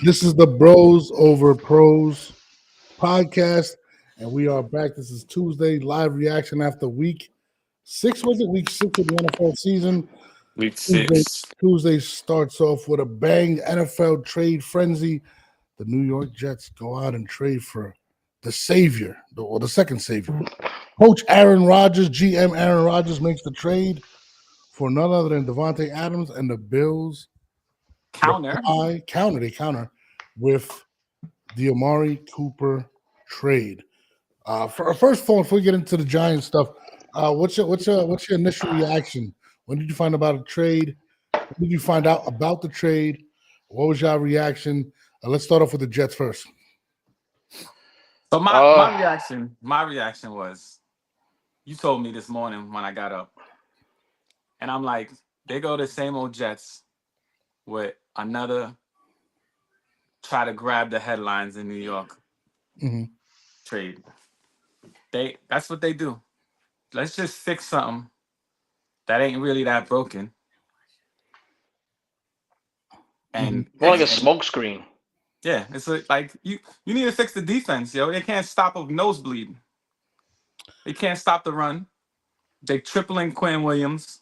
This is the Bros Over Pros podcast, and we are back. This is Tuesday live reaction after week six. Was it week six of the NFL season? Week Tuesday, six. Tuesday starts off with a bang. NFL trade frenzy. The New York Jets go out and trade for the savior, or the second savior. Coach Aaron Rodgers, GM Aaron Rodgers makes the trade for none other than Devontae Adams, and the Bills Counter. They counter with the Amari Cooper trade. First of all, before we get into the Giants stuff, what's your initial reaction? When did you find about a trade? When did you find out about the trade? What was your reaction? Let's start off with the Jets first. So my reaction was, you told me this morning when I got up, and I'm like, they go the same old Jets with another try to grab the headlines in New York trade. That's what they do. Let's just fix something that ain't really that broken. And More like a smoke screen. yeah, it's like you need to fix the defense, yo. They can't stop a nosebleed. They can't stop the run. They tripling Quinn and Williams.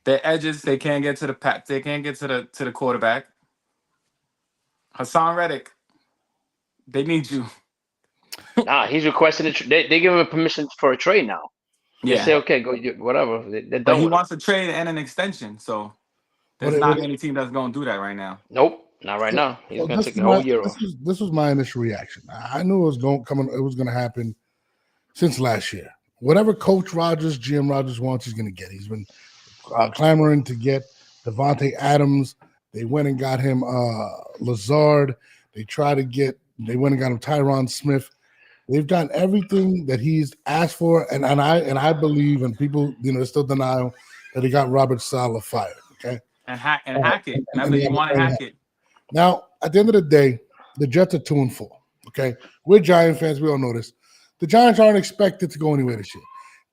Their edges, they can't get to the pack. They can't get to the quarterback. Hassan Reddick, they need you. Nah, he's requesting they give him permission for a trade now. They say, okay, go whatever. They're But done he with wants a trade and an extension. So there's not many team that's gonna do that right now. Nope, not right now. He's gonna take the whole year off. This was my initial reaction. I knew it was going to happen since last year. Whatever Coach Rodgers, GM Rodgers wants, he's going to get. He's been clamoring to get Devontae Adams. They went and got him Lazard. They went and got him Tyron Smith. They've done everything that he's asked for, and I believe, and people, there's still denial that he got Robert Saleh fired. Okay, and Hackett. Remember, you want to hack it. Now, at the end of the day, the Jets are 2-4. Okay, we're Giant fans. We all know this. The Giants aren't expected to go anywhere this year.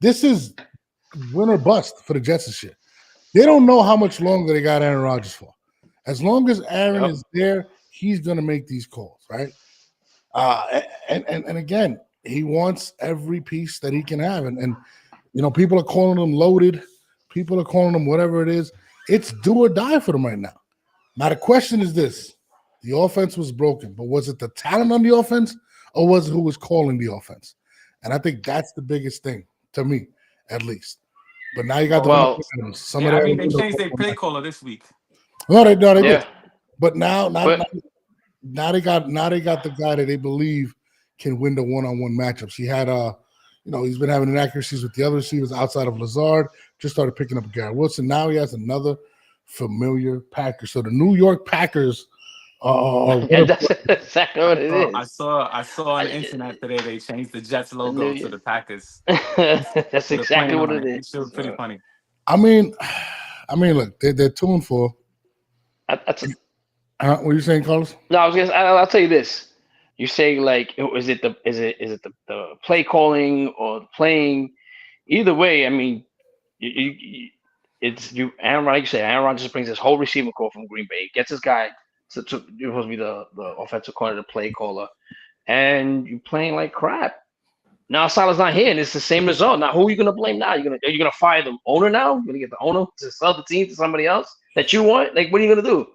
This is win or bust for the Jets this year. They don't know how much longer they got Aaron Rodgers for. As long as Aaron is there, he's going to make these calls, right? And again, he wants every piece that he can have. And people are calling him loaded. People are calling him whatever it is. It's do or die for them right now. Now, the question is this. The offense was broken, but was it the talent on the offense, or was it who was calling the offense? And I think that's the biggest thing, to me, at least. But now you got they changed their play caller this week. No, they did. But now they got the guy that they believe can win the one-on-one matchups. He had he's been having inaccuracies with the other receivers outside of Lazard. Just started picking up Garrett Wilson. Now he has another familiar Packer. So the New York Packers that's exactly what it is. I saw on the internet today they changed the Jets logo to the Packers. That's exactly what it is. It was pretty funny. I mean, look, they're 2-4. What are you saying, Carlos? No, I'll tell you this. You say is it the play calling or the playing? Either way, I mean, Aaron Rodgers brings his whole receiving corps from Green Bay, gets his guy supposed to be the offensive coordinator, the play caller, and you're playing like crap. Now Saleh's not here, and it's the same result. Now, who are you gonna blame now? Are you gonna fire the owner now? You're gonna get the owner to sell the team to somebody else that you want? Like, what are you gonna do?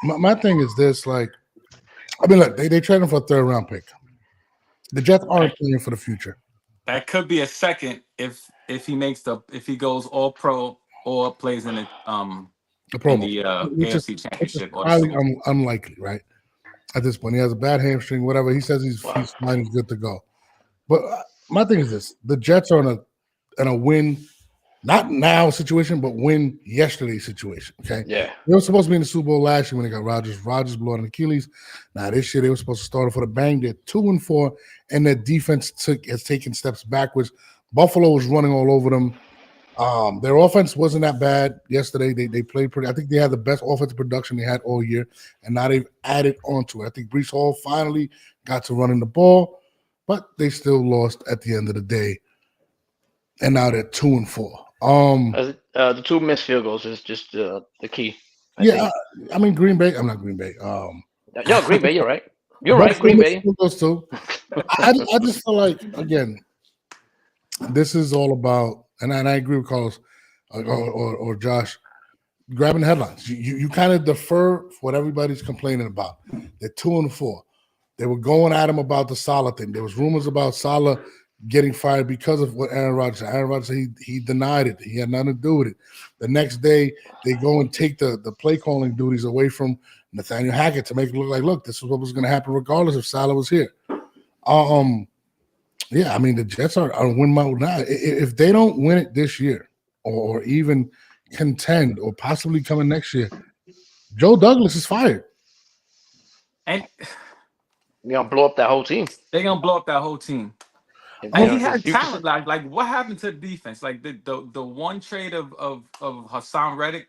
My thing is this: look, they traded for a third-round pick. The Jets aren't playing for the future. That could be a second if he goes all pro or plays in the AFC Championship. Highly unlikely, right? At this point, he has a bad hamstring. Whatever he says, he's fine. He's good to go. But my thing is this: the Jets are in a win, not now situation, but win yesterday situation. Okay, yeah, they were supposed to be in the Super Bowl last year when they got Rodgers. Rodgers blew out an Achilles. Now this year they were supposed to start off with a bang. They're 2-4, and their defense has taken steps backwards. Buffalo was running all over them. Their offense wasn't that bad yesterday. They played pretty. I think they had the best offensive production they had all year, and now they've added onto it. I think Breece Hall finally got to running the ball, but they still lost at the end of the day, and now they're 2-4. The two missed field goals is just the key. I mean Green Bay. I'm not Green Bay. Yo, Green Bay. You're right. You're right. Green Bay. Those two. I just feel like again, this is all about, and I agree with Carlos or Josh, grabbing headlines. You kind of defer what everybody's complaining about. They're 2-4. They were going at him about the Saleh thing. There was rumors about Saleh getting fired because of what Aaron Rodgers said. Aaron Rodgers said he denied it. He had nothing to do with it. The next day, they go and take the play calling duties away from Nathaniel Hackett to make it look like, look, this is what was going to happen regardless if Saleh was here. Yeah, I mean, the Jets are win mode now. If they don't win it this year or even contend or possibly coming next year, Joe Douglas is fired. And you're going to blow up that whole team. They're going to blow up that whole team. And he had talent. Like what happened to the defense? Like the one trade of Hassan Reddick,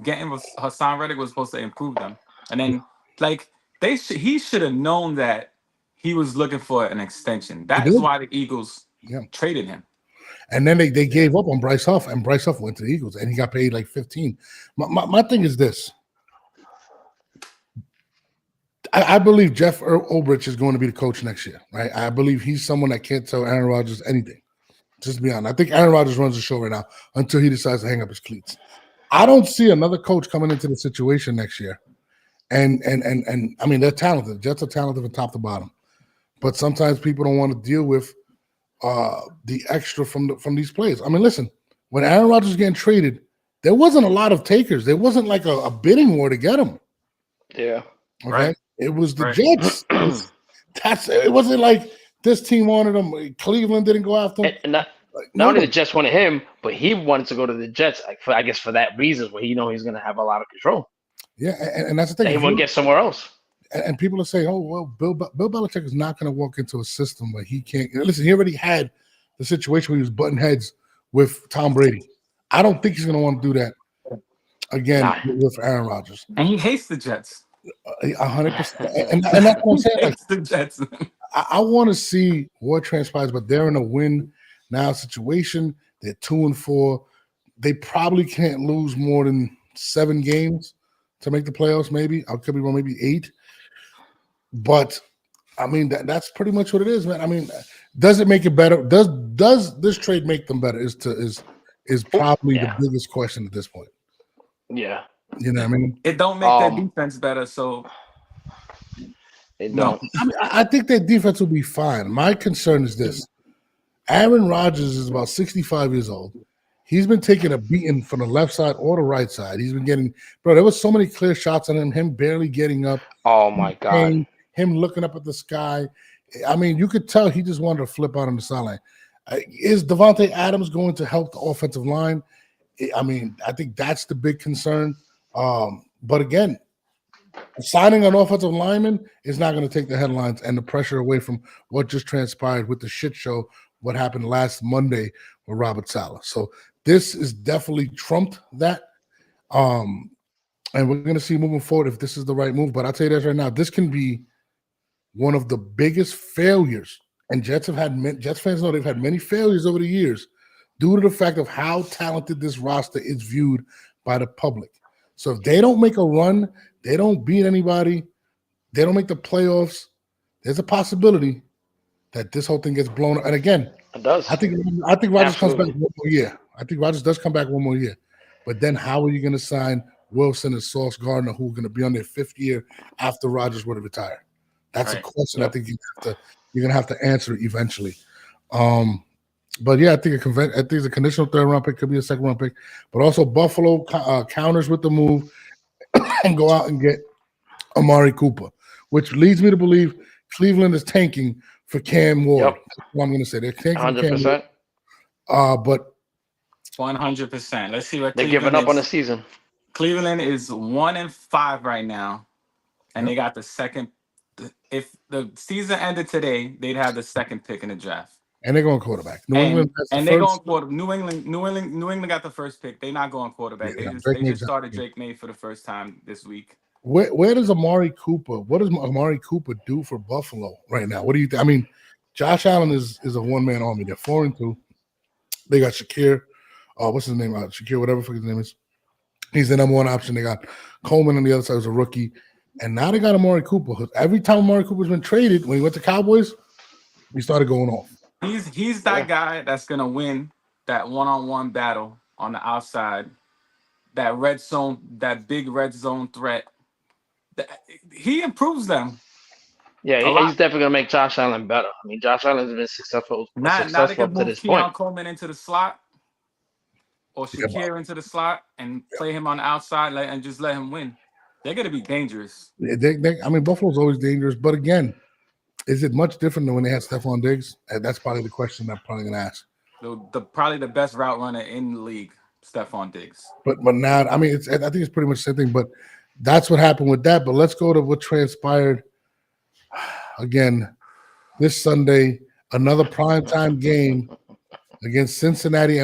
getting Hassan Reddick was supposed to improve them. And then like he should have known that he was looking for an extension. That is why the Eagles traded him. And then they gave up on Bryce Huff, and Bryce Huff went to the Eagles, and he got paid like 15. My thing is this. I believe Jeff Ulbrich is going to be the coach next year, right? I believe he's someone that can't tell Aaron Rodgers anything. Just to be honest. I think Aaron Rodgers runs the show right now until he decides to hang up his cleats. I don't see another coach coming into the situation next year. And I mean, they're talented. The Jets are talented from top to bottom. But sometimes people don't want to deal with the extra from these players. I mean, listen, when Aaron Rodgers was getting traded, there wasn't a lot of takers. There wasn't like a bidding war to get him. Yeah. Okay. Right. It was the Jets. It wasn't like this team wanted him. Cleveland didn't go after him. And not only the Jets wanted him, but he wanted to go to the Jets. I guess for that reason, where he's going to have a lot of control. Yeah, and that's the thing. And he wouldn't get somewhere else. And people are saying, "Oh, well, Bill Belichick is not going to walk into a system where he can't." Listen, he already had the situation where he was butting heads with Tom Brady. I don't think he's going to want to do that again with Aaron Rodgers. And he hates the Jets. 100%. And that's what I'm saying. Like, the Jets. I want to see what transpires, but they're in a win now situation. They're 2-4. They probably can't lose more than 7 games to make the playoffs. Maybe I could be wrong. Maybe 8. But I mean that's pretty much what it is, man. I mean, does it make it better? Does this trade make them better? Is probably the biggest question at this point. Yeah. You know what I mean? It don't make their defense better, so it don't. I mean, I think their defense will be fine. My concern is this. Aaron Rodgers is about 65 years old. He's been taking a beating from the left side or the right side. He's been getting, bro, there was so many clear shots on him barely getting up. Oh, my God. Him looking up at the sky. I mean, you could tell he just wanted to flip out on the sideline. Is Davante Adams going to help the offensive line? I mean, I think that's the big concern. But again, signing an offensive lineman is not going to take the headlines and the pressure away from what just transpired with the shit show, what happened last Monday with Robert Saleh. So this is definitely trumped that. And we're going to see moving forward if this is the right move. But I'll tell you this right now, this can be one of the biggest failures. And Jets fans know they've had many failures over the years due to the fact of how talented this roster is viewed by the public. So if they don't make a run, they don't beat anybody, they don't make the playoffs, there's a possibility that this whole thing gets blown up. And again, it does. I think Rodgers comes back one more year. I think Rodgers does come back one more year. But then how are you going to sign Wilson and Sauce Gardner, who are going to be on their 5th year after Rodgers would have retired? That's a question I think you're going to have to answer eventually. But yeah, I think it's a conditional 3rd round pick, could be a 2nd round pick. But also Buffalo counters with the move and go out and get Amari Cooper, which leads me to believe Cleveland is tanking for Cam Ward. Yep. That's what I'm going to say. They're tanking 100%. for Cam Ward. But 100%. Let's see what they're giving up on the season. Cleveland is 1-5 right now, and they got the second. If the season ended today, they'd have the 2nd pick in the draft. And they're going quarterback. New England got the 1st pick. They're not going quarterback. Yeah, they just started Drake May for the first time this week. Where does Amari Cooper? What does Amari Cooper do for Buffalo right now? What do you think? I mean, Josh Allen is a one-man army. They're 4-2. They got Shakir. What's his name? Shakir, whatever his name is. He's the number one option. They got Coleman on the other side, who's a rookie. And now they got Amari Cooper. Every time Amari Cooper's been traded, when he went to Cowboys, he started going off. He's that guy that's gonna win that one-on-one battle on the outside. That red zone, that big red zone threat. He improves them. Yeah, he's definitely gonna make Josh Allen better. I mean, Josh Allen's been successful Now they can up to move this Keon point. Coleman into the slot, or Shakir into the slot, and play him on the outside, and just let him win. They're gonna be dangerous. I mean, Buffalo's always dangerous, but again, is it much different than when they had Stephon Diggs? That's probably the question I'm probably gonna ask. Probably the best route runner in the league, Stephon Diggs. But now, I mean, I think it's pretty much the same thing. But that's what happened with that. But let's go to what transpired again this Sunday. Another primetime game against Cincinnati,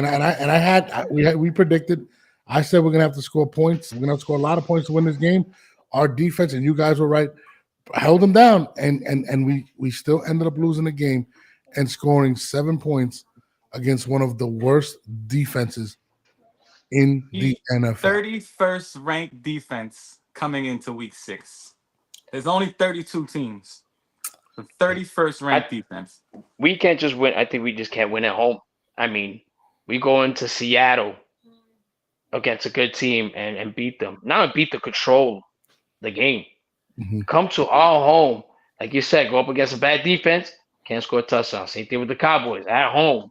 we predicted. I said we're gonna have to score points. We're gonna have to score a lot of points to win this game. Our defense, and you guys were right, held them down, and we still ended up losing the game and scoring 7 points against one of the worst defenses in the NFL. 31st ranked defense coming into week 6. There's only 32 teams. The 31st ranked defense. We can't just win. I think we just can't win at home. I mean, we go into Seattle against a good team and beat them. Not beat the control the game. Mm-hmm. Come to our home, like you said, go up against a bad defense, can't score a touchdown. Same thing with the Cowboys at home.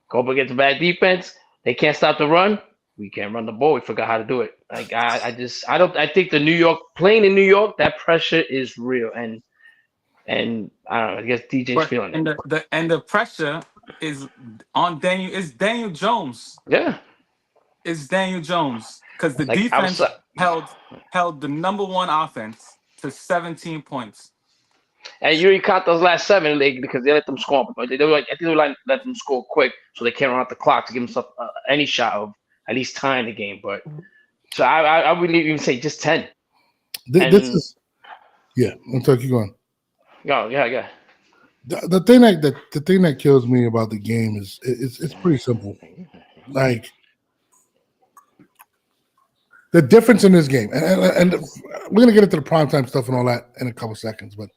Go up against a bad defense, they can't stop the run. We can't run the ball. We forgot how to do it. Like I think playing in New York, that pressure is real, and I don't know. I guess DJ's feeling it. And the pressure is on Daniel. It's Daniel Jones. Yeah. It's Daniel Jones because the defense held the number one offense to 17 points. And you already count those last 7 because they let them score. I think they let them score quick so they can't run out the clock to give themselves any shot of at least tying the game. But so I would even say just 10. This is I'm sorry, keep going. Yeah. The thing that kills me about the game is it's pretty simple. Like the difference in this game, and we're gonna get into the primetime stuff and all that in a couple seconds, but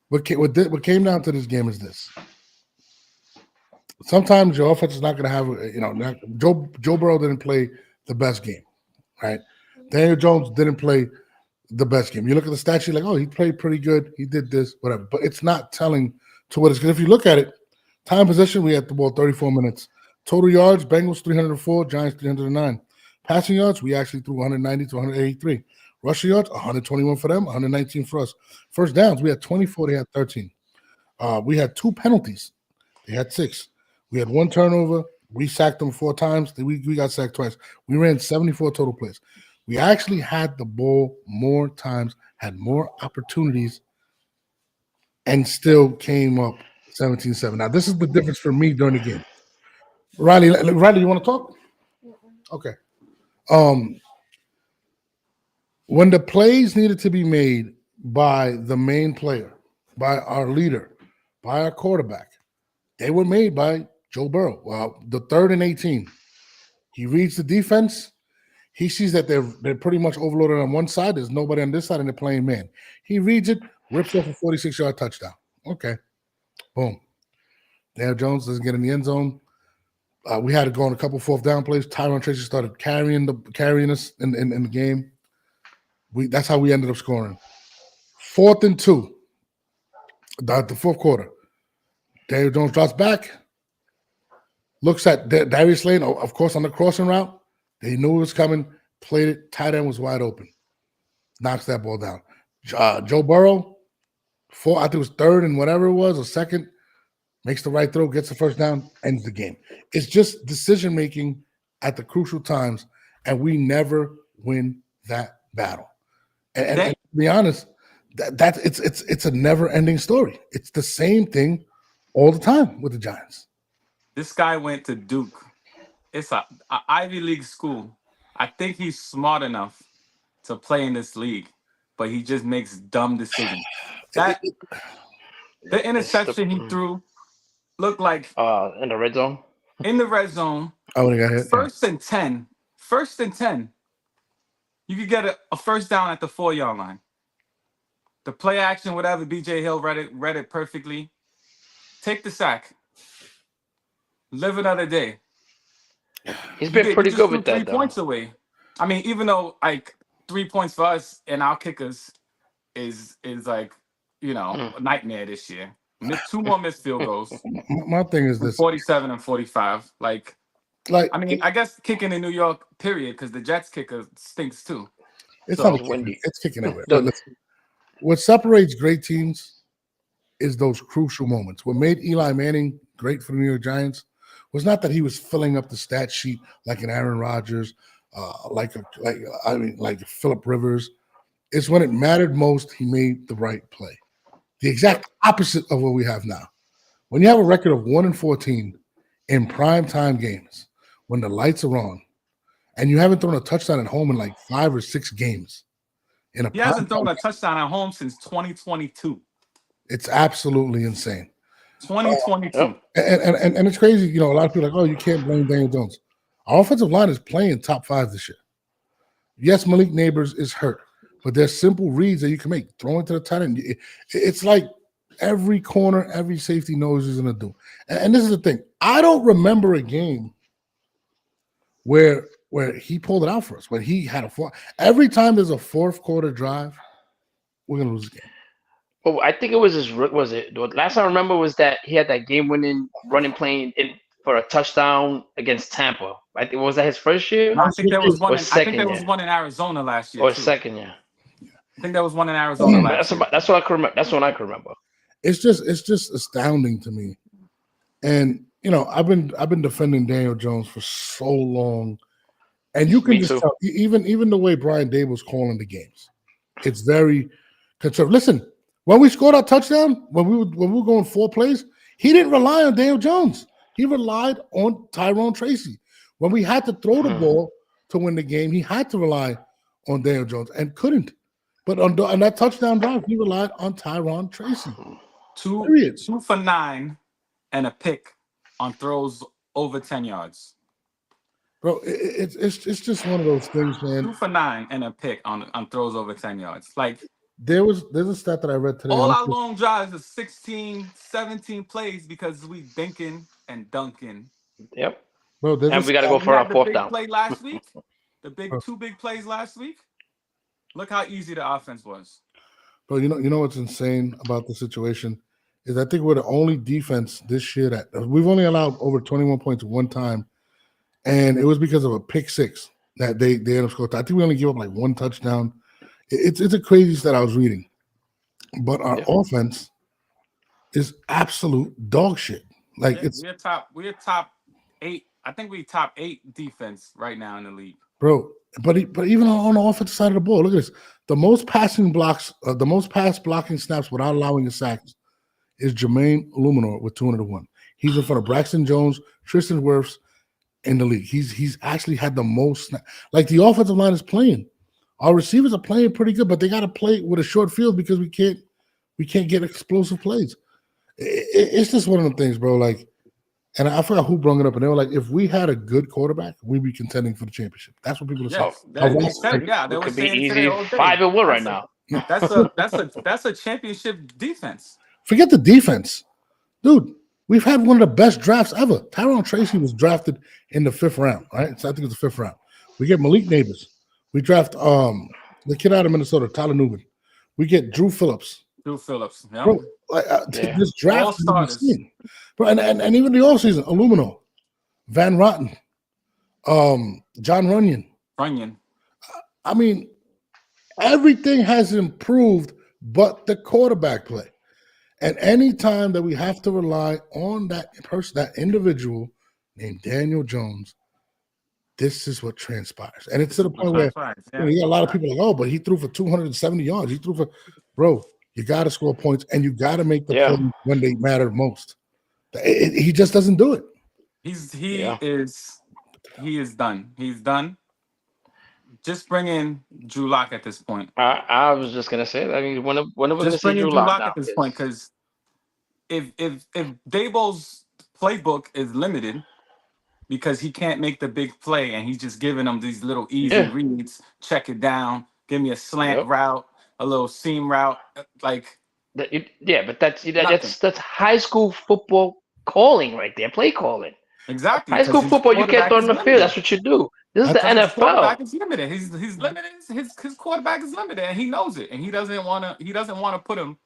what came down to this game is this. Sometimes your offense is not gonna have, Joe Burrow didn't play the best game, right? Daniel Jones didn't play the best game. You look at the stat sheet, like, oh, he played pretty good, he did this, whatever. But it's not telling to what it's because if you look at it, time possession, we had the ball 34 minutes. Total yards, Bengals 304, Giants 309. Passing yards, we actually threw 190 to 183. Rushing yards, 121 for them, 119 for us. First downs, we had 24, they had 13. We had 2 penalties. They had 6. We had 1 turnover. We sacked them 4 times. We got sacked twice. We ran 74 total plays. We actually had the ball more times, had more opportunities, and still came up 17-7. Now, this is the difference for me during the game. Riley, you want to talk? Okay. When the plays needed to be made by the main player, by our leader, by our quarterback, they were made by Joe Burrow. Well, the 3rd and 18. He reads the defense. He sees that they're pretty much overloaded on one side. There's nobody on this side, and they're playing man. He reads it, rips off a 46-yard touchdown. Okay. Boom. Daniel Jones doesn't get in the end zone. We had to go on a couple 4th down plays. Tyron Tracy started carrying us in the game. That's how we ended up scoring. 4th and 2. The 4th quarter. Daniel Jones drops back. Looks at Darius Lane, of course, on the crossing route. They knew it was coming. Played it. Tight end was wide open. Knocks that ball down. Joe Burrow, I think it was 3rd and whatever it was, or 2nd, makes the right throw, gets the first down, ends the game. It's just decision-making at the crucial times, and we never win that battle. And to be honest, it's a never-ending story. It's the same thing all the time with the Giants. This guy went to Duke. It's a Ivy League school. I think he's smart enough to play in this league, but he just makes dumb decisions. The interception he threw looked like in the red zone. In the red zone. Oh, he got hit. First and 10. You could get a first down at the 4-yard line. The play action, whatever. BJ Hill read it perfectly. Take the sack. Live another day. He's been pretty good with that, 3 points away. I mean, even though like 3 points for us and our kickers is like, you know, a nightmare this year. 2 more missed field goals. My thing is this: 47 and 45. Like I mean, I guess kicking in New York, period, because the Jets kicker stinks too. It's not windy. It's kicking everywhere. Listen, what separates great teams is those crucial moments. What made Eli Manning great for the New York Giants was not that he was filling up the stat sheet like an Aaron Rodgers, like Phillip Rivers. It's when it mattered most, he made the right play. The exact opposite of what we have now. When you have a record of 1-14 in prime time games, when the lights are on, and you haven't thrown a touchdown at home in like 5 or 6 games. He hasn't thrown a touchdown at home since 2022. It's absolutely insane. 2022. And it's crazy. You know, a lot of people are like, oh, you can't blame Daniel Jones. Our offensive line is playing top 5 this year. Yes, Malik Neighbors is hurt, but there's simple reads that you can make. Throw into the tight end. It's like every corner, every safety knows he's going to do. And this is the thing. I don't remember a game where he pulled it out for us, when he had a four. Every time there's a fourth quarter drive, we're going to lose the game. Well, I think it was the last time I remember was that he had that game-winning running play for a touchdown against Tampa. I think was that his first year? No, I think there was one. I think there was one in Arizona last year. Or second year. I think there was one in Arizona last year. That's what I can remember. That's what I can remember. It's just astounding to me. And you know, I've been defending Daniel Jones for so long, and you can just tell, even the way Brian Daboll's calling the games, it's very conservative. Listen. When we scored our touchdown, when we were going 4 plays, he didn't rely on Daniel Jones. He relied on Tyrone Tracy. When we had to throw the ball to win the game, he had to rely on Daniel Jones and couldn't. But on that touchdown drive, he relied on Tyrone Tracy. 2 for 9 and a pick on throws over 10 yards. Bro, it's just one of those things, man. 2 for 9 and a pick on throws over 10 yards. Like, there's a stat that I read today. All our long drives are 16, 17 plays because we dinking and dunking. Yep. Bro, and we got to go for our fourth down. Play last week, the 2 big plays last week. Look how easy the offense was. Bro, you know what's insane about the situation is I think we're the only defense this year that we've only allowed over 21 points one time, and it was because of a pick 6 that they ended up scoring. I think we only gave up like 1 touchdown. It's a crazy stat I was reading, but our offense is absolute dog shit. Like we're top 8. I think we top 8 defense right now in the league, bro. But even on the offensive side of the ball, look at this: the most passing blocks, the most pass blocking snaps without allowing a sack is Jermaine Illuminor with 201. He's in front of Braxton Jones, Tristan Wirfs in the league. He's actually had the most. Like the offensive line is playing. Our receivers are playing pretty good, but they got to play with a short field because we can't get explosive plays. It's just one of the things, bro. Like, and I forgot who brought it up, and they were like, if we had a good quarterback, we'd be contending for the championship. That's what people are saying. They could be easy 5-1 right now. That's a championship defense. Forget the defense, dude. We've had one of the best drafts ever. Tyrone Tracy was drafted in the 5th round, right? So I think it's the 5th round. We get Malik Neighbors. We draft the kid out of Minnesota, Tyler Nubin. We get Drew Phillips. Yeah. Bro, this draft is bro, and even the offseason, Illumino, Van Rotten, John Runyon. I mean, everything has improved but the quarterback play. And any time that we have to rely on that person, that individual named Daniel Jones, this is what transpires. And it's to the point where you got a lot of people like, oh, but he threw for 270 yards. He threw for, bro, you got to score points and you got to make the play when they matter most. He just doesn't do it. He is done. He's done. Just bring in Drew Lock at this point. I was just going to say that. I mean, when of just bring in Drew Lock at this point, because if Daboll's playbook is limited, because he can't make the big play, and he's just giving them these little easy reads. Check it down. Give me a slant route, a little seam route, like. But that's high school football calling right there, play calling. Exactly. High school football, you can't throw in the field. That's what you do. This is the NFL. His quarterback is limited. He's limited. His quarterback is limited, and he knows it. And he doesn't want to put him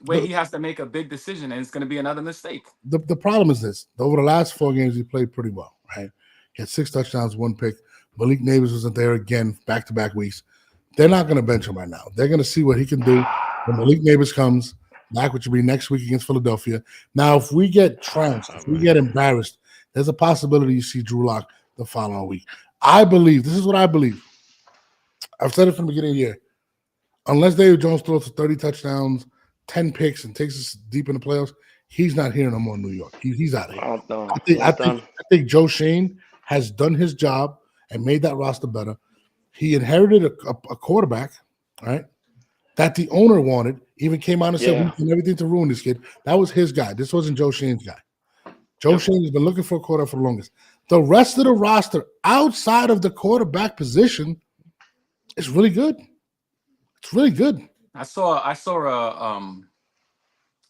where he has to make a big decision, and it's going to be another mistake. The problem is this: over the last 4 games, he played pretty well. Right? He had 6 touchdowns, 1 pick. Malik Neighbors wasn't there again, back-to-back weeks. They're not going to bench him right now. They're going to see what he can do when Malik Neighbors comes back, which will be next week against Philadelphia. Now, if we get trounced, if we get embarrassed, there's a possibility you see Drew Lock the following week. I believe, this is what I believe. I've said it from the beginning of the year. Unless David Jones throws for 30 touchdowns, 10 picks, and takes us deep in the playoffs, he's not here no more in New York. He's out of here. I think Joe Shane has done his job and made that roster better. He inherited a quarterback, right, that the owner wanted, even came out and said, we've done everything to ruin this kid. That was his guy. This wasn't Joe Shane's guy. Joe Shane has been looking for a quarterback for the longest. The rest of the roster outside of the quarterback position is really good. It's really good. I saw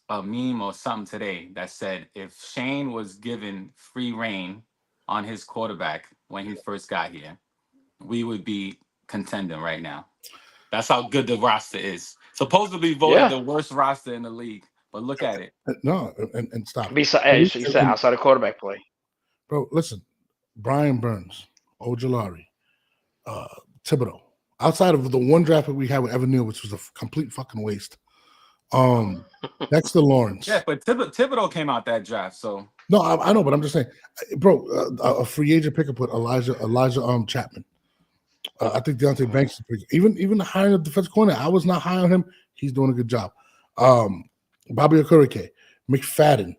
a meme or something today that said if Shane was given free reign on his quarterback when he first got here, we would be contending right now. That's how good the roster is. Supposedly voted the worst roster in the league, but look at it. No, and stop. Besides, you said outside of quarterback play. Bro, listen. Brian Burns, Ojulari, Thibodeau. Outside of the one draft that we had with Evan Neal, which was a complete fucking waste. Dexter Lawrence. Yeah, but Thibodeau came out that draft, so. No, I know, but I'm just saying, bro, a free agent pickup with Elijah Chapman. I think Deontay Banks is even hiring a defensive corner. I was not high on him. He's doing a good job. Bobby Okereke, McFadden.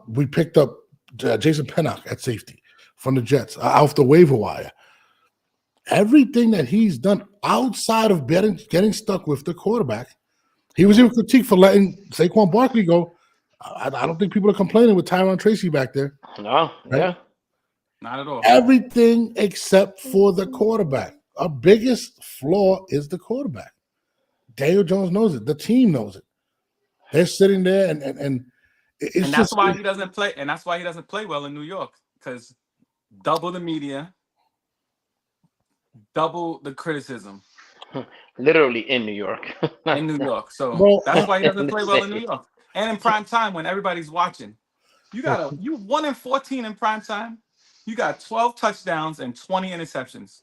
We picked up Jason Pinnock at safety from the Jets off the waiver wire. Everything that he's done outside of getting stuck with the quarterback, he was even critiqued for letting Saquon Barkley go. I don't think people are complaining with Tyron Tracy back there. No, right? Not at all. Everything except for the quarterback. Our biggest flaw is the quarterback. Daniel Jones knows it. The team knows it. They're sitting there and that's why he doesn't play. And that's why he doesn't play well in New York, because double the media, double the criticism. Literally in New York. In New York. So that's why he doesn't play well in New York. And in prime time when everybody's watching. You 1-14 in prime time. You got 12 touchdowns and 20 interceptions.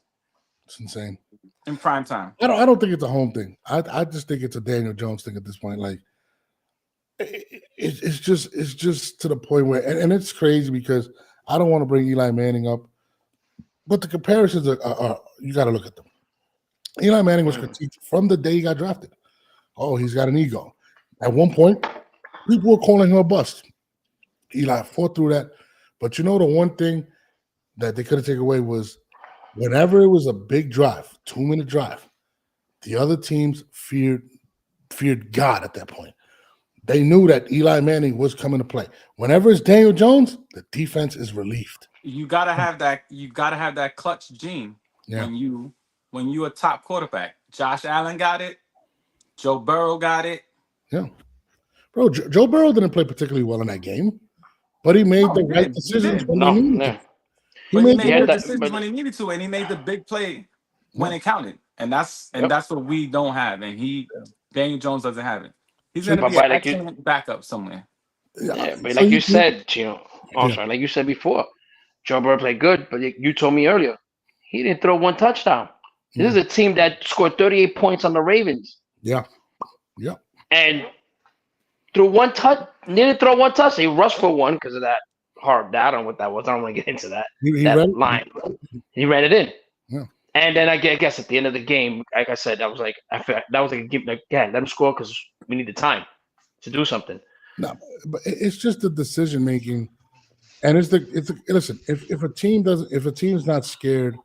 It's insane. In prime time. I don't think it's a home thing. I just think it's a Daniel Jones thing at this point. Like it's just to the point where and it's crazy because I don't want to bring Eli Manning up, but the comparisons are you got to look at them. Eli Manning was critiqued from the day he got drafted. Oh, he's got an ego. At one point, people were calling him a bust. Eli fought through that. But you know the one thing that they couldn't take away was whenever it was a big drive, 2-minute drive, the other teams feared God at that point. They knew that Eli Manning was coming to play. Whenever it's Daniel Jones, the defense is relieved. You gotta have that. You gotta have that clutch gene when you a top quarterback. Josh Allen got it. Joe Burrow got it. Yeah, bro. Joe Burrow didn't play particularly well in that game, but he made the right decisions when he needed to. He made the decisions when he needed to, and he made the big play when it counted. And that's what we don't have. And Daniel Jones doesn't have it. He's gonna be an excellent backup somewhere. Yeah, but like you said, Chino. Sorry, like you said before, Joe Burrow played good, but you told me earlier he didn't throw one touchdown. This is a team that scored 38 points on the Ravens. Yeah. And threw one touch, didn't throw one touch. He rushed for one because of that hard. I don't know what that was. I don't want to get into that. That line. He ran it in. Yeah. And then I guess at the end of the game, like I said, that was like a give. Like, let him score because we need the time to do something. No, but it's just the decision making, and listen. If a team's not scared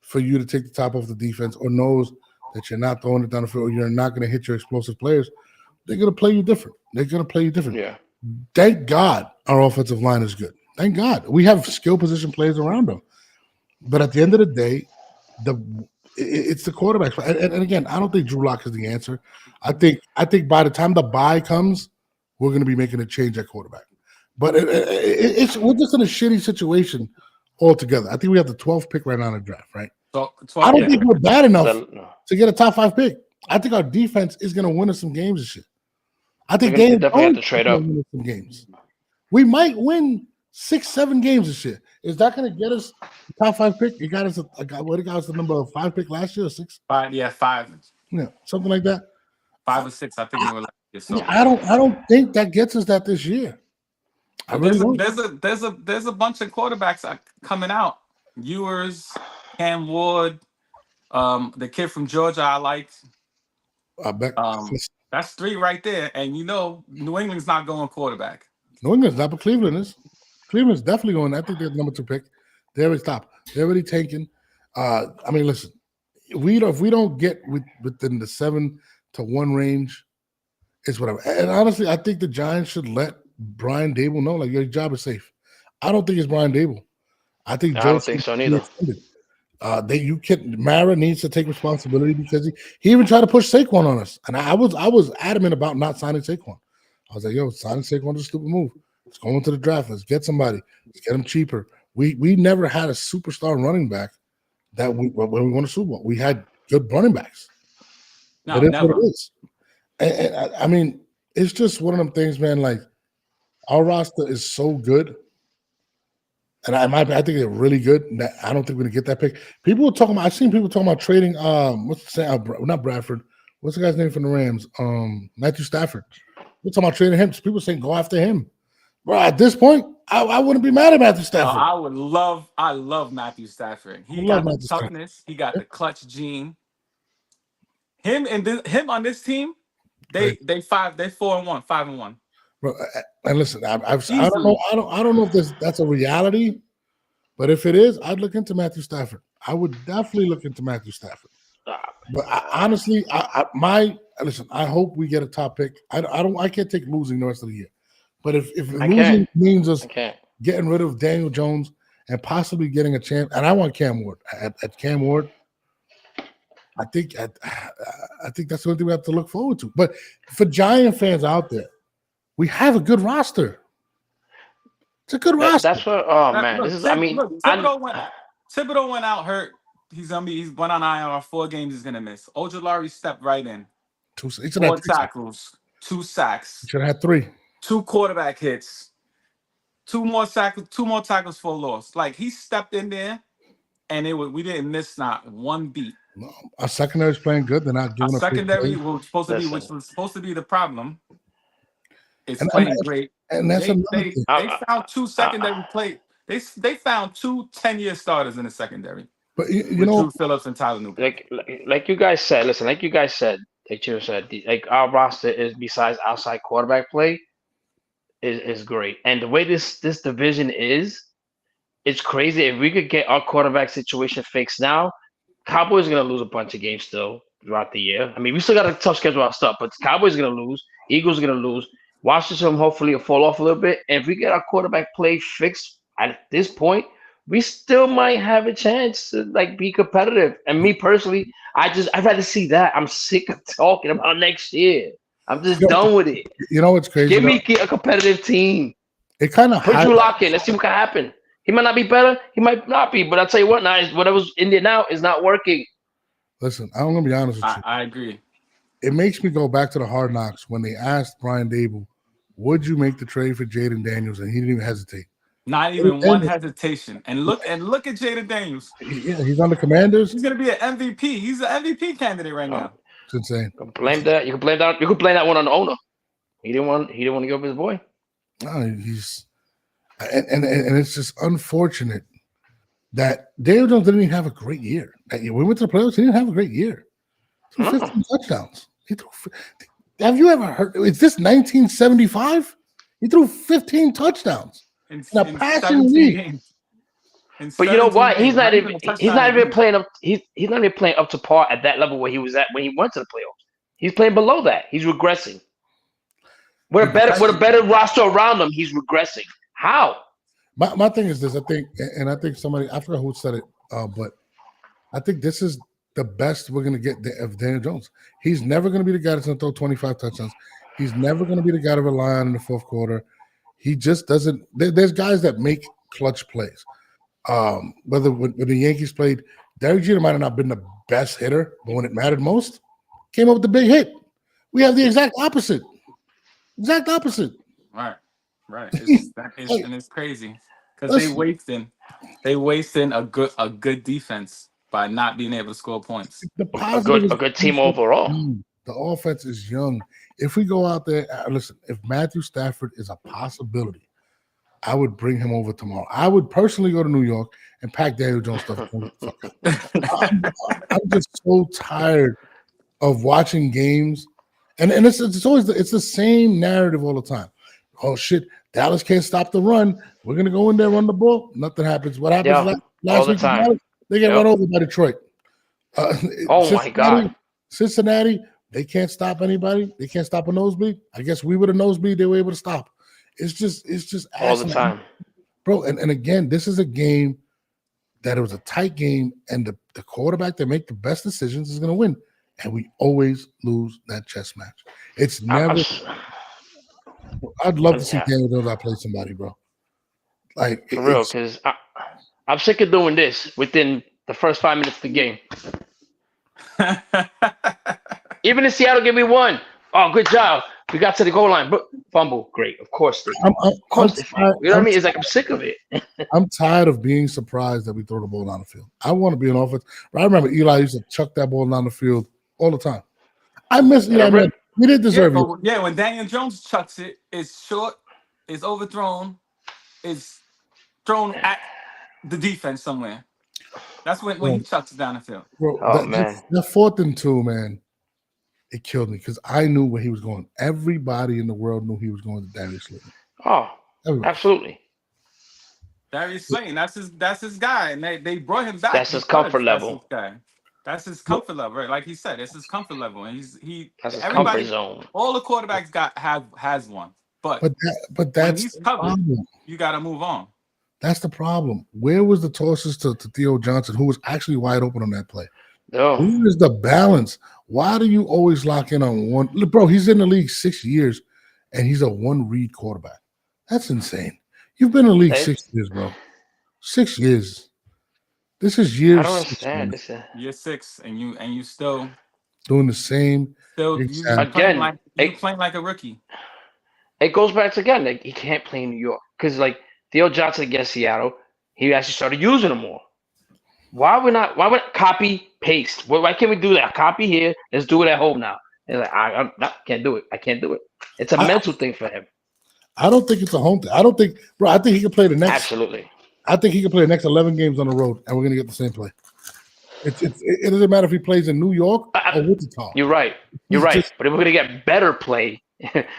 for you to take the top off the defense or knows that you're not throwing it down the field or you're not going to hit your explosive players, they're going to play you different. Yeah. Thank God our offensive line is good. Thank God. We have skill position players around him. But at the end of the day, it's the quarterback. And again, I don't think Drew Lock is the answer. I think by the time the bye comes, we're going to be making a change at quarterback. But we're just in a shitty situation altogether. I think we have the 12th pick right now in the draft, right? So I don't think we're bad enough to get a top 5 pick. I think our defense is going to win us some games and shit. I think they definitely have to trade up some games. We might win 6-7 games and shit. Is that going to get us the top 5 pick? It got us the number 5 pick last year or 6? 5, yeah, 5. Yeah, something like that. 5 or 6, I think we were last year. So. Yeah, I don't think that gets us that this year. There's a bunch of quarterbacks coming out. Ewers, Cam Ward, the kid from Georgia I liked. I bet that's 3 right there. And New England's not going quarterback. New England's not, but Cleveland is. Cleveland's definitely going. I think they're the number 2 pick. They're already top. They're already taken. I mean, listen, if we don't get within the 7 to 1 range, it's whatever. And honestly, I think the Giants should let Brian Dable know, like, your job is safe. I don't think it's Brian Dable. I think I don't think so neither. Mara needs to take responsibility because he even tried to push Saquon on us, and I was adamant about not signing Saquon. I was like, yo, signing Saquon is a stupid move. Let's go into the draft. Let's get somebody. Let's get him cheaper. We never had a superstar running back that when we won a Super Bowl. We had good running backs. No, never. What it is. And I mean, it's just one of them things, man. Like, our roster is so good, and I think they're really good. That I don't think we're gonna get that pick. People were talking about. I've seen people talking about trading. Not Bradford. What's the guy's name from the Rams? Matthew Stafford. We're talking about trading him. People saying go after him. Bro, at this point, I wouldn't be mad at Matthew Stafford. I love Matthew Stafford. He got the toughness. He got the clutch gene. Him on this team, they 4-1, 5-1. Bro, and listen, I don't know if that's a reality, but if it is, I'd look into Matthew Stafford. I would definitely look into Matthew Stafford. But honestly, listen, I hope we get a top pick. I can't take losing the rest of the year. But if losing means us getting rid of Daniel Jones and possibly getting a chance, and I want Cam Ward at Cam Ward, I think that's the only thing we have to look forward to. But for Giant fans out there, we have a good roster. It's a good roster. That's what. Oh man, this is. Thibodeau went out hurt. He's went on IR. 4 games he's gonna miss. Ojulari stepped right in. 4 tackles, 2 sacks. Should have had 3. 2 quarterback hits, 2 more tackles for a loss. Like, he stepped in there, and we didn't miss not 1 beat. No, our secondary is playing good. They're not doing our secondary, which was supposed to be the problem. It's playing great. And that's they found 2 secondary play. They found 2 10-year starters in the secondary. But you know, Drew Phillips and Tyler Newton. Like you guys said, listen, like Chiro said, like, our roster is, besides outside quarterback play, is great. And the way this division is, it's crazy. If we could get our quarterback situation fixed now, Cowboys are gonna lose a bunch of games still throughout the year. I mean, we still got a tough schedule out stuff, but the Cowboys are gonna lose, Eagles are gonna lose, Washington hopefully will fall off a little bit. And if we get our quarterback play fixed at this point, we still might have a chance to, like, be competitive. And me personally, I'd rather see that. I'm sick of talking about next year. I'm just done with it. You know what's crazy? Give me a competitive team. It kind of put Drew Lock in. Let's see what can happen. He might not be better. He might not be. But I'll tell you what, now whatever's in there now is not working. Listen, I'm gonna be honest with you. I agree. It makes me go back to the Hard Knocks when they asked Brian Dable, "Would you make the trade for Jaden Daniels?" And he didn't even hesitate. Not even one hesitation. And look at Jaden Daniels. Yeah, he's on the Commanders. He's gonna be an MVP. He's an MVP candidate right now. It's insane. You can blame that one on the owner. He didn't want to give up his boy. No, he's and it's just unfortunate that Daniel Jones didn't even have a great year. We went to the playoffs. He didn't have a great year. He threw 15 touchdowns. Have you ever heard? Is this 1975? He threw 15 touchdowns in a passing league. But you know what? He's not even playing up. He's not even playing up to par at that level where he was at when he went to the playoffs. He's playing below that. He's regressing. With a better roster around him, he's regressing. How? My thing is this. I think somebody, I forgot who said it, but I think this is the best we're going to get of Daniel Jones. He's never going to be the guy that's going to throw 25 touchdowns. He's never going to be the guy to rely on in the fourth quarter. He just doesn't. There's guys that make clutch plays. Whether when the Yankees played, Derek Jeter might have not been the best hitter, but when it mattered most, came up with the big hit. We have the exact opposite. Exact opposite. Right. And it's crazy because they wasting a good defense by not being able to score points. A good team overall. The offense is young. If we go out there, listen, if Matthew Stafford is a possibility, I would bring him over tomorrow. I would personally go to New York and pack Daniel Jones stuff. I'm just so tired of watching games, and it's always the same narrative all the time. Oh shit, Dallas can't stop the run. We're gonna go in there, run the ball. Nothing happens. What happens last week? Dallas, they get run over by Detroit. My God, Cincinnati, they can't stop anybody. They can't stop a nosebleed. I guess we were the nosebleed they were able to stop. It's just all the time, bro. And again, this is a game that it was a tight game, and the quarterback that make the best decisions is going to win. And we always lose that chess match. It's never. I'd love to see Daniel Jones play somebody, bro. Like for real, because I'm sick of doing this within the first 5 minutes of the game. Even if Seattle give me one, oh, good job. We got to the goal line, but fumble, great. Of course, you know what I mean? It's like I'm sick of it. I'm tired of being surprised that we throw the ball down the field. I want to be an offense. I remember Eli used to chuck that ball down the field all the time. I miss Eli. Man. We didn't deserve it. Yeah, when Daniel Jones chucks it, it's short, it's overthrown, it's thrown at the defense somewhere. That's when he chucks it down the field. Bro, that 4th and 2, man. It killed me because I knew where he was going. Everybody in the world knew he was going to Darius Slayton. Oh, everybody. Absolutely. Darius Slayton, that's his guy, and they brought him back. That's his comfort level. That's his comfort level, right? Like he said, it's his comfort level, and that's his comfort zone. All the quarterbacks has one, but that's he's covered. You got to move on. That's the problem. Where was the tosses to Theo Johnson, who was actually wide open on that play? No. Where is the balance? Why do you always lock in on one? Look, bro, he's in the league 6 years, and he's a one-read quarterback. That's insane. You've been in the league 6 years, bro. 6 years. This is year 6. I don't understand. Year 6, and you still doing the same. Still, again, playing like a rookie. It goes back to again. Like, he can't play in New York because like Theo Johnson against Seattle, he actually started using them more. Why would copy paste? Why can't we do that? Copy here. Let's do it at home now. And like I can't do it. I can't do it. It's a mental thing for him. I don't think it's a home thing. I think he can play the next. Absolutely. I think he can play the next 11 games on the road, and we're gonna get the same play. It doesn't matter if he plays in New York or Wichita. You're right. But if we're gonna get better play,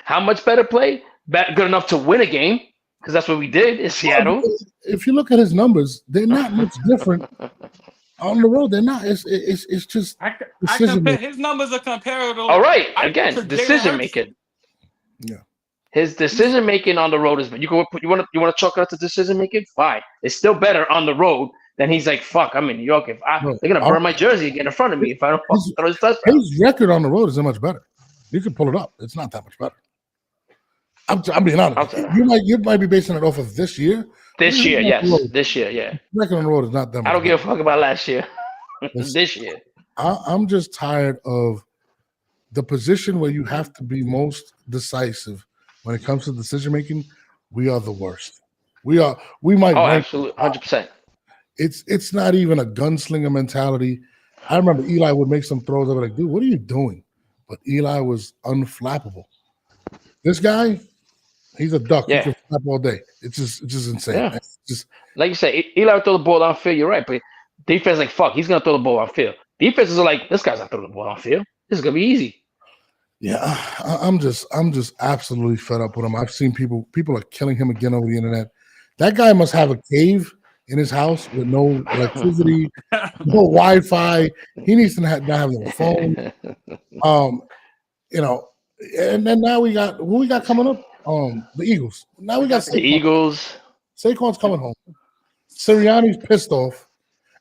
how much better play? Good enough to win a game. Because that's what we did in Seattle. If you look at his numbers, they're not much different on the road. They're not. It's just his numbers are comparable. All right, again, decision making. Yeah, his decision making on the road is. You want to chalk it up to decision making? Fine, it's still better on the road than he's like, fuck. I'm in New York. They're gonna burn my jersey again in front of me if I don't throw his touchdown. His record on the road isn't much better. You can pull it up. It's not that much better. I'm being honest. You might be basing it off of this year. This year, yeah. Record on the road is not that much. I don't give a fuck about last year. This year. I'm just tired of the position where you have to be most decisive when it comes to decision making. We are the worst. We might. Oh, absolutely, 100%. It's not even a gunslinger mentality. I remember Eli would make some throws. I was like, dude, what are you doing? But Eli was unflappable. This guy. He's a duck. Yeah. He can flap all day. It's just insane. Yeah. It's just like you said, Eli would throw the ball downfield. You're right, but defense like fuck. He's gonna throw the ball downfield. Defenses are like, this guy's not throwing the ball downfield. This is gonna be easy. Yeah, I'm just absolutely fed up with him. I've seen people are killing him again over the internet. That guy must have a cave in his house with no electricity, no Wi-Fi. He needs to not have a phone. And then now we got who we got coming up. The Eagles. Now we got the Eagles. Saquon's coming home. Sirianni's pissed off,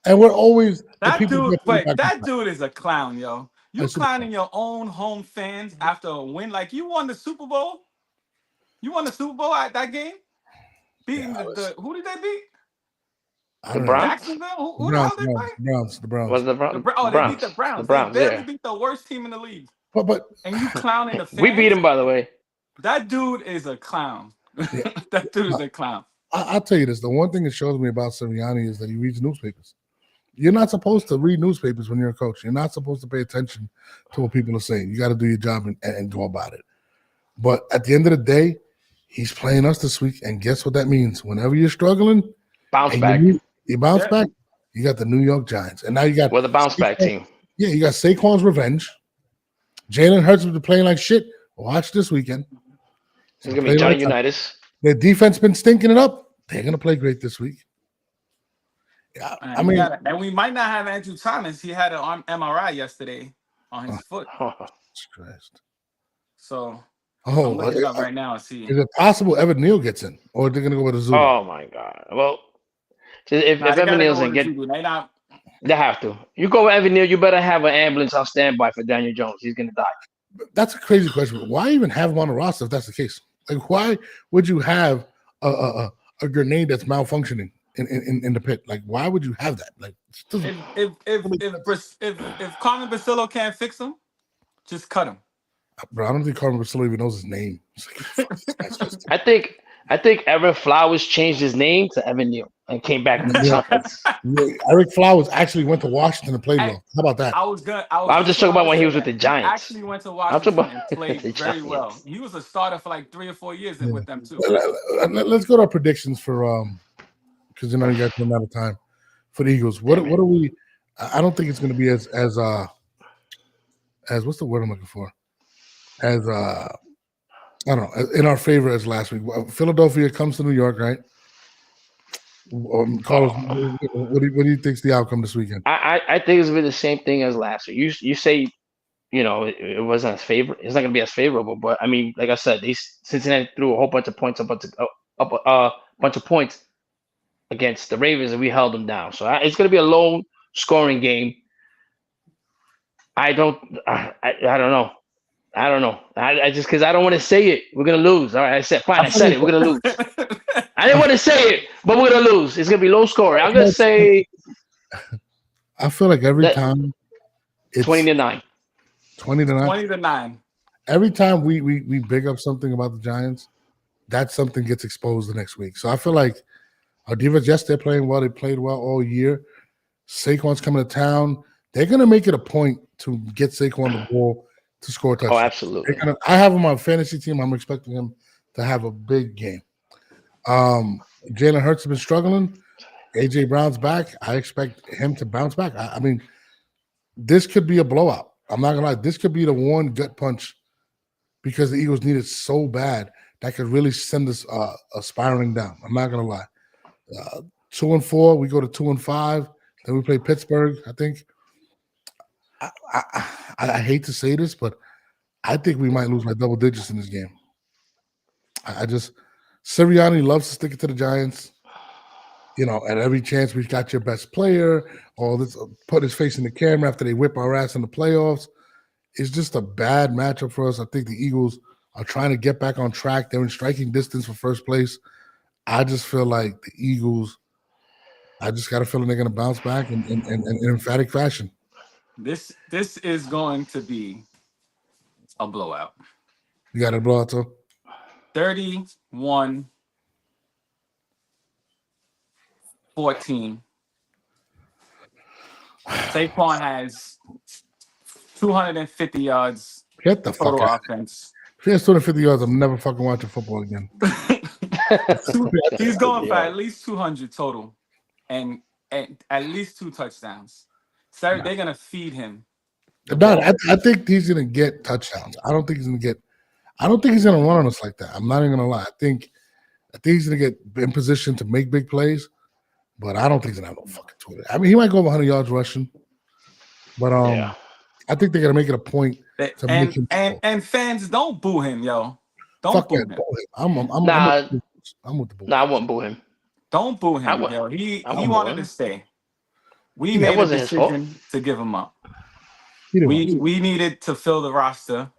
and we're always That the people. dude, wait, back that dude is a clown, yo. You That's clowning your own home fans after a win, like you won the Super Bowl. You won the Super Bowl at that game, beating who did they beat? The Browns. Jacksonville. Who the hell they play? The Browns. Was the Browns? They beat the Browns. The Browns, they barely beat the worst team in the league. But and you clowning the fans. We beat him, by the way. That dude is a clown. Yeah. That dude is a clown. I'll tell you this: the one thing it shows me about Sirianni is that he reads newspapers. You're not supposed to read newspapers when you're a coach. You're not supposed to pay attention to what people are saying. You got to do your job and go about it. But at the end of the day, he's playing us this week, and guess what that means? Whenever you're struggling, bounce back. You bounce back. You got the New York Giants, and now you got the bounce back team. Yeah, you got Saquon's revenge. Jalen Hurts will be playing like shit. Watch this weekend. It's gonna be Johnny Unitas. Their defense been stinking it up. They're gonna play great this week. Yeah, and we might not have Andrew Thomas. He had an MRI yesterday on his foot. Christ. So I'm looking it up right now and see. Is it possible Evan Neal gets in, or they're gonna go with Azul? Oh my God! Well, if Evan Neal's in, they have to. You go with Evan Neal, you better have an ambulance on standby for Daniel Jones. He's gonna die. That's a crazy question. Why even have him on the roster if that's the case? Like, why would you have a grenade that's malfunctioning in the pit? Like, why would you have that? Like, if Carmen Basillo can't fix him, just cut him. Bro, I don't think Carmen Basillo even knows his name. I think Evan Flowers changed his name to Evan Neal and came back. Yeah, Eric Flowers actually went to Washington and played well. How about that? I'm just talking about when he was with the Giants. Actually went to Washington and played very well. He was a starter for like 3 or 4 years with them too. Let's go to our predictions for because you guys run out of time for the Eagles. What are we? I don't think it's going to be as what's the word I'm looking for? As I don't know, in our favor as last week. Philadelphia comes to New York, right? Carlos, what do you think's the outcome this weekend? I think it's gonna be the same thing as last week. You say, it wasn't as favorable. It's not gonna be as favorable, but I mean, like I said, Cincinnati threw a whole bunch of points, bunch of points against the Ravens, and we held them down. So it's gonna be a low scoring game. I don't know. I just because I don't want to say it. We're gonna lose. All right, I said it. We're gonna lose. I didn't want to say it, but we're gonna lose. It's gonna be low scoring. I'm gonna say. I feel like every time it's 20-9. 20-9. 20-9. Every time we big up something about the Giants, that something gets exposed the next week. So I feel like our defense, yes, they're playing well. They played well all year. Saquon's coming to town. They're gonna make it a point to get Saquon the ball to score a touchdown. Oh, absolutely. I have him on my fantasy team. I'm expecting him to have a big game. Jalen Hurts has been struggling. AJ Brown's back. I expect him to bounce back. I mean, this could be a blowout. I'm not gonna lie. This could be the one gut punch because the Eagles need it so bad that could really send us spiraling down. I'm not gonna lie. 2-4, we go to 2-5. Then we play Pittsburgh. I think. I hate to say this, but I think we might lose by double digits in this game. Sirianni loves to stick it to the Giants. At every chance we've got your best player, all this, put his face in the camera after they whip our ass in the playoffs. It's just a bad matchup for us. I think the Eagles are trying to get back on track. They're in striking distance for first place. I just feel like the Eagles, I just got a feeling they're going to bounce back in emphatic fashion. This is going to be a blowout. You got a blowout too? 31-14. Saquon has 250 yards. Get the fuck out. Offense. If he has 250 yards, I'm never fucking watching football again. He's going for at least 200 total and at least 2 touchdowns. They're going to feed him. I think he's going to get touchdowns. I don't think he's going to run on us like that. I'm not even going to lie. I think he's going to get in position to make big plays, but I don't think he's going to have no fucking Twitter. I mean, he might go over 100 yards rushing, but I think they're going to make it a point to make him. And fans, don't boo him, yo. Don't boo him. I'm with the boo. Nah, I wouldn't boo him. Don't boo I him, wa- yo. He I won't boo wanted him. to stay. We Yeah, made That a wasn't his fault. decision to give him up. He didn't want We needed to fill the roster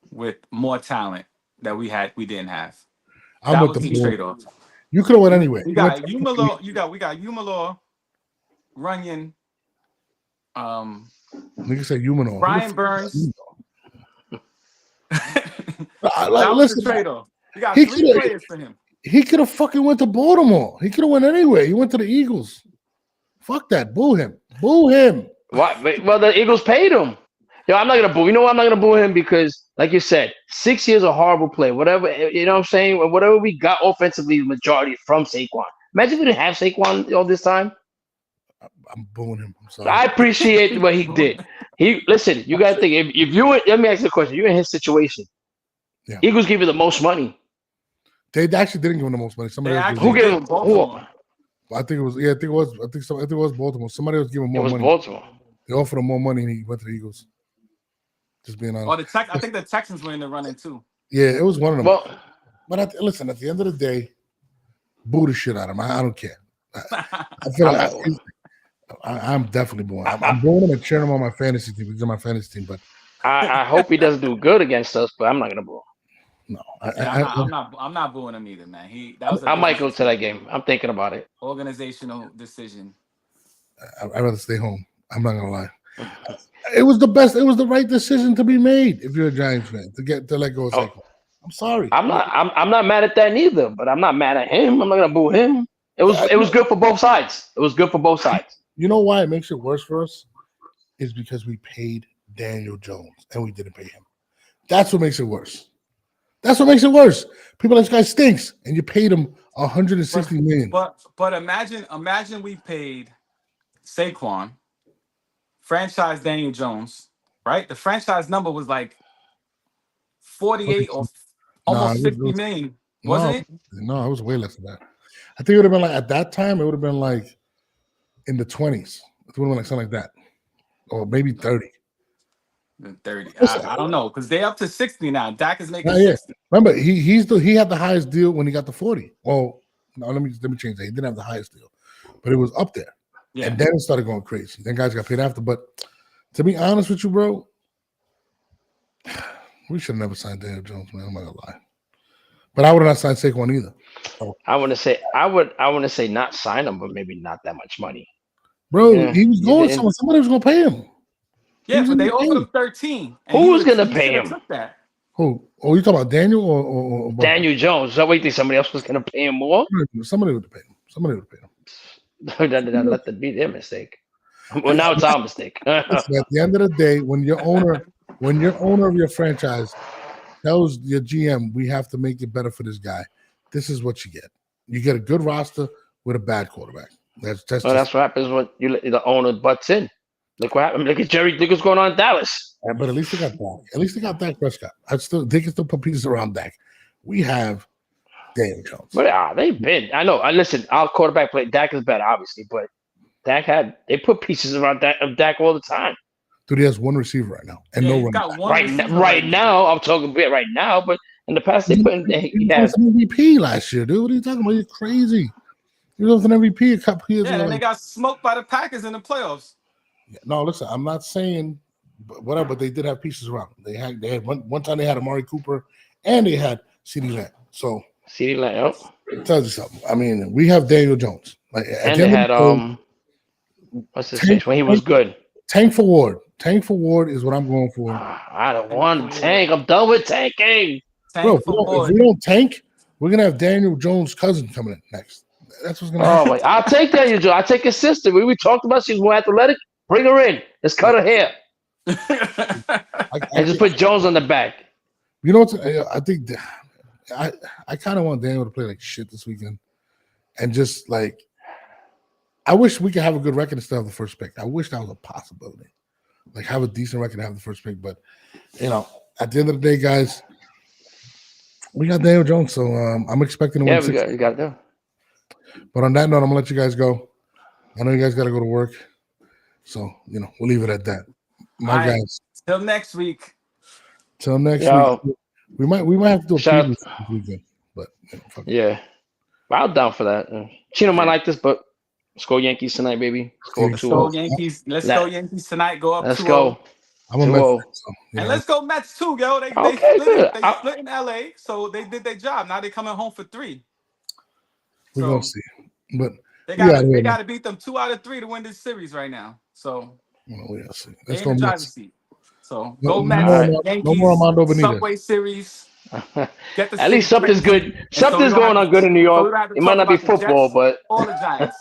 with more talent that we didn't have. I'm That with was the the bull. trade off. You could have went anyway. We You went got to- Umalor. We got Umalor, Runyon, Nigga said Humano. Brian Burns. Like, That was listen, the trade off. We got he 3 coulda- players for him. he could have fucking went to Baltimore. He could have went anywhere. He went to the Eagles. Fuck that. Boo him. Boo him. What? Well, the Eagles paid him. Yo, I'm not gonna boo. You know what? I'm not gonna boo him because, like you said, 6 years of horrible play. Whatever, you know what I'm saying? Whatever we got offensively, majority from Saquon. Imagine if we didn't have Saquon all this time. I'm booing him. I'm sorry. I appreciate what he did. Listen. You gotta think if you were, let me ask you a question. You're in his situation. Yeah. Eagles give you the most money. They actually didn't give him the most money. Somebody They else actually Who gave gave him. him? Baltimore. I think it was. Yeah, I think it was Baltimore. Somebody was giving It more was money. Baltimore. They offered him more money, and he went to the Eagles. Just being honest. I think the Texans were in the running too. Yeah, it was one of them. Well, But listen, at the end of the day, boo the shit out of him. I don't care. I feel like I'm definitely booing. I'm booing him and cheering him on my fantasy team. He's on my fantasy team, but I hope he doesn't do good against us, but I'm not gonna boo him. no, I'm not booing him either, man. That was I might go to that game. I'm thinking about it. organizational decision. I'd rather stay home. I'm not gonna lie. It was the best. It was the right decision to be made if you're a Giants fan to let go of Saquon. I'm sorry. I'm not mad at that neither, but I'm not mad at him. I'm not gonna boo him. It was good for both sides. It was good for both sides. You know why it makes it worse for us? Is because we paid Daniel Jones and we didn't pay him. That's what makes it worse. That's what makes it worse. People like, this guy stinks, and you paid him $160 million. But imagine we paid Saquon, franchise Daniel Jones, right? The franchise number was like 48 or almost 50 million, wasn't it? No, it was way less than that. I think it would have been like at that time, it would have been like in the 20s. It would have been like something like that. Or maybe 30. 30. I don't know, because they're up to 60 now. Dak is making 60. Remember, he had the highest deal when he got the 40. Well, no, let me change that. He didn't have the highest deal, but it was up there. Yeah. And then it started going crazy. Then guys got paid after. But to be honest with you, bro, we should have never signed Daniel Jones, man. I'm not gonna lie. But I would have not signed Saquon either. I want to say not sign him, but maybe not that much money. Bro, Yeah. he was going somewhere. Somebody was gonna pay him. Yeah, but they offered him 13. Who was gonna pay him? Took that. Who? Oh, you talking about Daniel or Daniel Jones. So wait, think somebody else was gonna pay him more? Somebody would have paid him. Somebody would have paid him. Let that be their mistake. Well, now it's our mistake. Listen, at the end of the day, when you're owner of your franchise tells your GM, we have to make it better for this guy, this is what you get. You get a good roster with a bad quarterback. That's what happens when the owner butts in. Look what happened. Look at Jerry. Look what's going on in Dallas. Yeah, but at least they got Dak. At least they got Dak Prescott. They can still put pieces around Dak. We have Daniel Jones. But they've been. I know. Listen, our quarterback play. Dak is better, obviously, but they put pieces around Dak all the time. Dude, he has one receiver right now and no running back. Right now, I'm talking about right now, but in the past he had an MVP last year, dude. What are you talking about? You're crazy. He was an MVP a couple years ago. And they got smoked by the Packers in the playoffs. No, listen, I'm not saying whatever, but they did have pieces around. They had one time they had Amari Cooper and they had CeeDee Lamb. So CeeDee Lamb, it tells you something. I mean, we have Daniel Jones. Like, and they had what's his face when he was good. Tank for Ward. Tank for Ward is what I'm going for. I don't want to tank. I'm done with tanking. Bro, if we don't tank, we're gonna have Daniel Jones' cousin coming in next. That's what's gonna happen. Wait, I'll take Daniel Jones. I'll take his sister. We talked about she's more athletic. Bring her in. Let's cut her hair. And just put Jones on the back. You know what? I think I kind of want Daniel to play like shit this weekend, and just like I wish we could have a good record and still have the first pick. I wish that was a possibility. Like have a decent record and have the first pick, but at the end of the day, guys, we got Daniel Jones, so I'm expecting to win. Yeah, we got them. But on that note, I'm gonna let you guys go. I know you guys got to go to work, so we'll leave it at that. My guys. Till next week. Till next week. We might have to do a preview this weekend, but fuck it. Yeah. I'm down for that. Chino might like this, but let's go Yankees tonight, baby. Let's go up Let's 2-0. go Yankees. Let's go Yankees tonight. Go up 2-0. Let's go. I'm a Mets fan, so, And let's go Mets too, yo. They Okay, split good. They split in LA, so they did their job. Now they're coming home for 3. We're gonna see. But they we got to beat them 2 out of 3 to win this series right now. So we'll see. they Let's in go the driver's Mets. seat. So No, go no Mets, more, Yankees, no more Armando Benitez. Subway Series. Get the At least something's good. Something's going on good in New York. It might not be football, but all the Giants.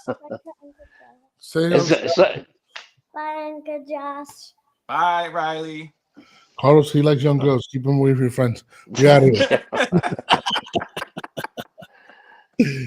Bye, Uncle Josh. Bye, Riley. Carlos, he likes young girls. Keep him away from your friends. We out of here.